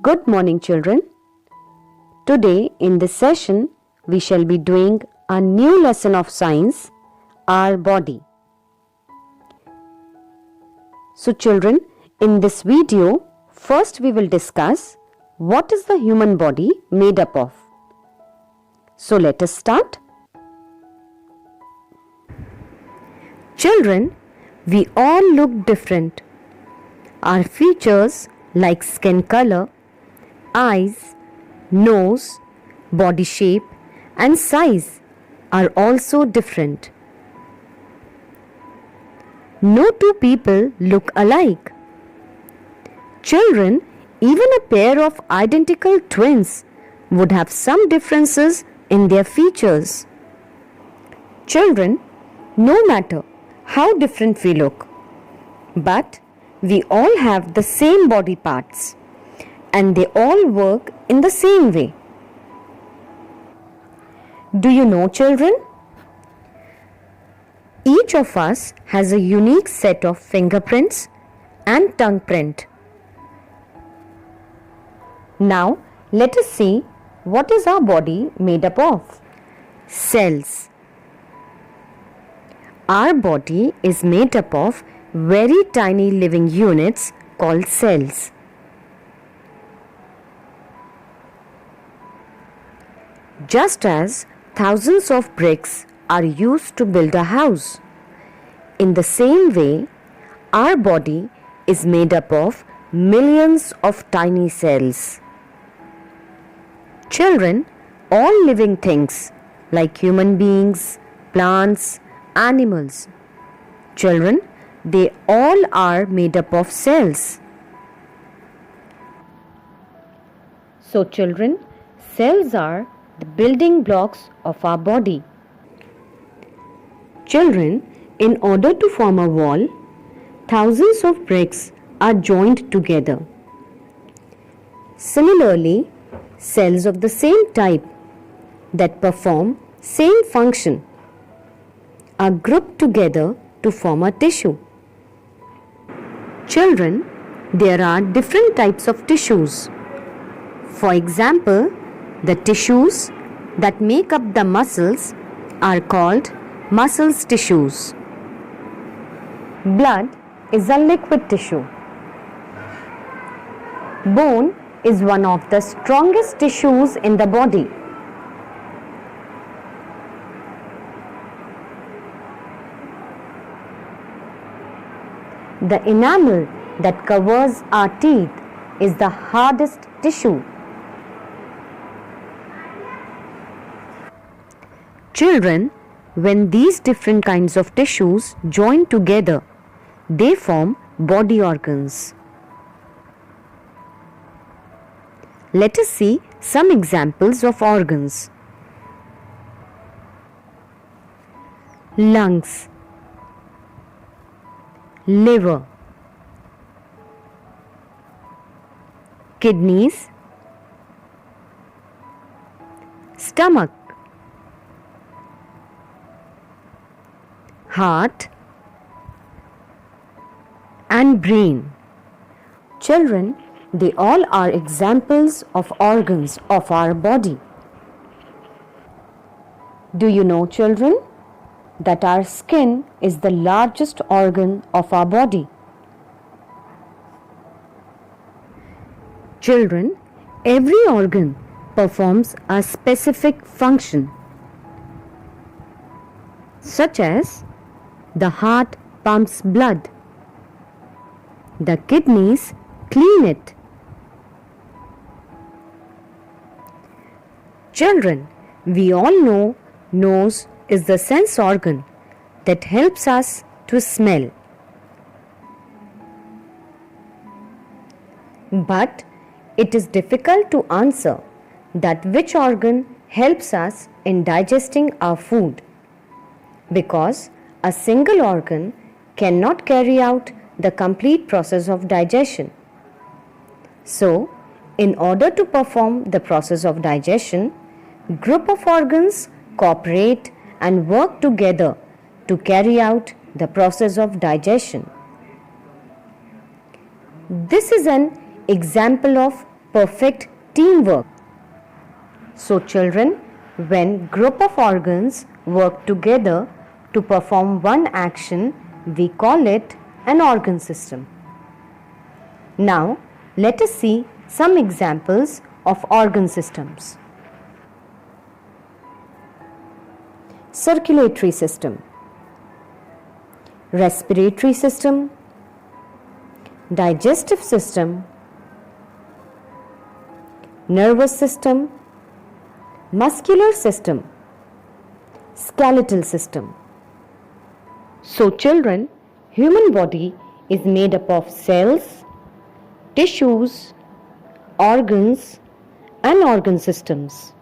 Good morning, children. Today in this session, we shall be doing a new lesson of science, our body. So children, in this video, first we will discuss what is the human body made up of. So let us start. Children, we all look different. Our features like skin color, eyes, nose, body shape and size are also different. No two people look alike. Children, even a pair of identical twins would have some differences in their features. Children, no matter how different we look, but we all have the same body parts and they all work in the same way. Do you know, children? Each of us has a unique set of fingerprints and tongue print. Now, let us see what is our body made up of. Cells. Our body is made up of very tiny living units called cells. Just as thousands of bricks are used to build a house, in the same way, our body is made up of millions of tiny cells. Children, all living things like human beings, plants, animals. Children, they all are made up of cells. So children, cells are the building blocks of our body. Children, in order to form a wall, thousands of bricks are joined together. Similarly, cells of the same type that perform same function are grouped together to form a tissue. Children, there are different types of tissues. For example, the tissues that make up the muscles are called muscles tissues. Blood is a liquid tissue. Bone is one of the strongest tissues in the body. The enamel that covers our teeth is the hardest tissue. Children, when these different kinds of tissues join together, they form body organs. Let us see some examples of organs. Lungs, liver, kidneys, stomach, heart and brain. Children, they all are examples of organs of our body. Do you know, children, that our skin is the largest organ of our body? Children, every organ performs a specific function, such as the heart pumps blood, the kidneys clean it. Children, we all know nose is the sense organ that helps us to smell. But it is difficult to answer that which organ helps us in digesting our food, because a single organ cannot carry out the complete process of digestion. So, in order to perform the process of digestion, group of organs cooperate and work together to carry out the process of digestion. This is an example of perfect teamwork. So children, when group of organs work together to perform one action, we call it an organ system. Now, let us see some examples of organ systems. Circulatory system, respiratory system, digestive system, nervous system, muscular system, skeletal system. So children, human body is made up of cells, tissues, organs and organ systems.